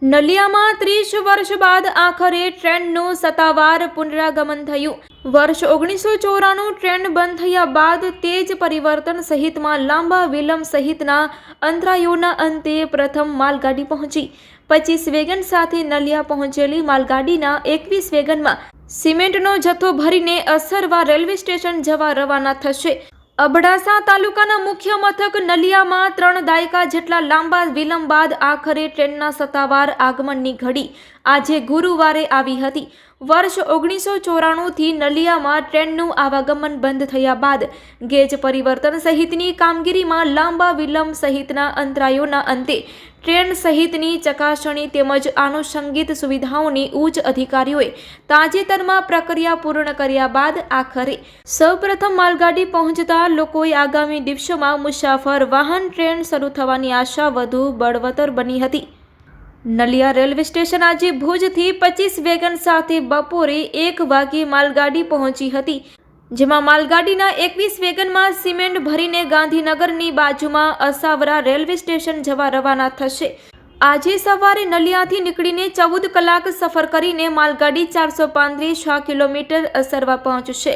નલિયામાં 30 વર્ષ બાદ આખરે ટ્રેનનું સત્તાવાર પુનરાગમન થયું। વર્ષ 1994 ટ્રેન બંધ થયા બાદ તેજ પરિવર્તન સહિતમાં લાંબા વિલંબ સહિતના અંતરાયોના અંતે પ્રથમ માલગાડી પહોંચી। 25 વેગન સાથે નલિયા પહોંચેલી માલગાડીના 21 વેગનમાં સિમેન્ટનો જથ્થો ભરીને અસરવા રેલવે સ્ટેશન જવા રવાના થશે। અબડાસા તાલુકાના મુખ્ય મથક નલિયામાં 3 દાયકા જેટલા લાંબા વિલંબ બાદ આખરે ટ્રેનના સત્તાવાર આગમનની ઘડી આજે ગુરુવારે આવી હતી। વર્ષ 1994થી નલિયામાં ટ્રેનનું આવાગમન બંધ થયા બાદ ગેજ પરિવર્તન સહિતની કામગીરીમાં લાંબા વિલંબ સહિતના અંતરાયોના અંતે ટ્રેન સહિતની ચકાસણી તેમજ આનુષંગિક સુવિધાઓની ઉચ્ચ અધિકારીઓએ તાજેતરમાં પ્રક્રિયા પૂર્ણ કર્યા બાદ આખરે સૌપ્રથમ માલગાડી પહોંચતા લોકોએ આગામી દિવસોમાં મુસાફર વાહન ટ્રેન શરૂ થવાની આશા વધુ બળવત્તર બની હતી। નલિયા રેલવે સ્ટેશન આજે ભુજથી 25 વેગન સાથે બપોરે 1 વાગ્યે માલગાડી પહોંચી હતી, જેમાં માલગાડીના 21 વેગનમાં સિમેન્ટ ભરીને ગાંધીનગરની બાજુમાં અસાવરા રેલવે સ્ટેશન જવા રવાના થશે। આજે સવારે નલિયાથી નીકળીને 14 કલાક સફર કરીને માલગાડી 435 કિલોમીટર અસરવા પહોંચશે।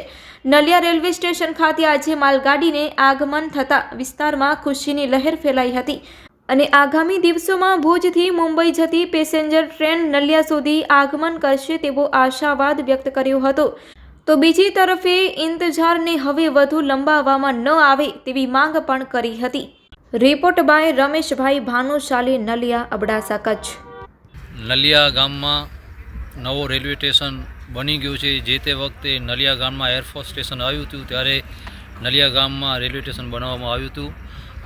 નલિયા રેલવે સ્ટેશન ખાતે આજે માલગાડીને આગમન થતાં વિસ્તારમાં ખુશીની લહેર ફેલાઈ હતી અને આગામી દિવસોમાં ભુજથી મુંબઈ જતી પેસેન્જર ટ્રેન નલિયા સુધી આગમન કરશે તેવો આશાવાદ વ્યક્ત કર્યો હતો। તો બીજી તરફે ઇંતજારને હવે વધુ લંબાવવામાં ન આવે તેવી માંગ પણ કરી હતી। Report by Rameshbhai Bhanushali, Naliya, Abdasa, Kutch. નલિયા ગામમાં નવો રેલવે સ્ટેશન બની ગયું છે। જે તે વખતે નલિયા ગામમાં એરફોર્સ સ્ટેશન આવ્યું હતું ત્યારે નલિયા ગામમાં રેલવે સ્ટેશન બનાવવામાં આવ્યું હતું।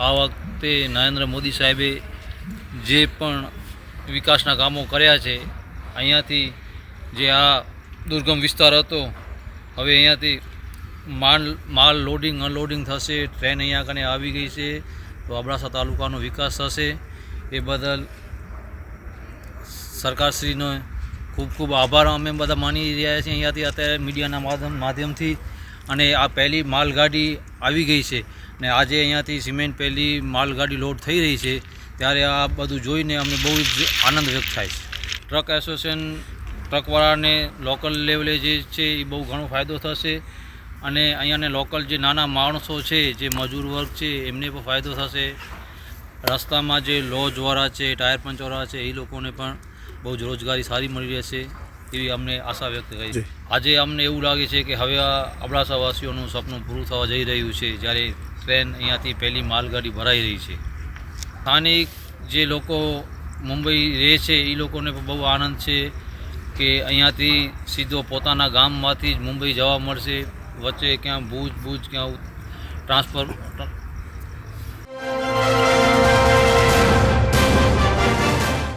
આ વખતે નરેન્દ્ર મોદી સાહેબે જે પણ વિકાસના કામો કર્યા છે, અહીંયાથી જે આ દુર્ગમ વિસ્તાર હતો હવે અહીંયાથી માલ લોડિંગ અનલોડિંગ થશે। ટ્રેન અહીંયા કને આવી ગઈ છે તો અબડાસા તાલુકાનો વિકાસ થશે। એ બદલ સરકારશ્રીનો ખૂબ ખૂબ આભાર અમે બધા માની રહ્યા છીએ અહીંયાથી અત્યારે મીડિયાના માધ્યમથી। અને આ પહેલી માલગાડી આવી ગઈ છે ને આજે અહીંયાથી સિમેન્ટ પહેલી માલગાડી લોડ થઈ રહી છે ત્યારે આ બધું જોઈને અમને બહુ જ આનંદ વ્યક્ત થાય છે। ટ્રક એસોસિએશન ટ્રકવાળાને લોકલ લેવલે જે છે એ બહુ ઘણો ફાયદો થશે અને અહીંયાને લોકલ જે નાના માણસો છે, જે મજૂર વર્ગ છે, એમને પણ ફાયદો થશે। રસ્તામાં જે લોજવાળા છે, ટાયર પંચવાળા છે, એ લોકોને પણ બહુ જ રોજગારી સારી મળી રહેશે એવી અમને આશા વ્યક્ત કરી છે। આજે અમને એવું લાગે છે કે હવે આ અબડાસાવાસીઓનું સપનું પૂરું થવા જઈ રહ્યું છે જ્યારે ટ્રેન અહીંયાથી પહેલી માલગાડી ભરાઈ રહી છે। સ્થાનિક જે લોકો મુંબઈ રહે છે એ લોકોને પણ બહુ આનંદ છે કે અહીંયાથી સીધો પોતાના ગામમાંથી જ મુંબઈ જવા મળશે। વચ્ચે ક્યાં ભુજ ક્યાં ટ્રાન્સફર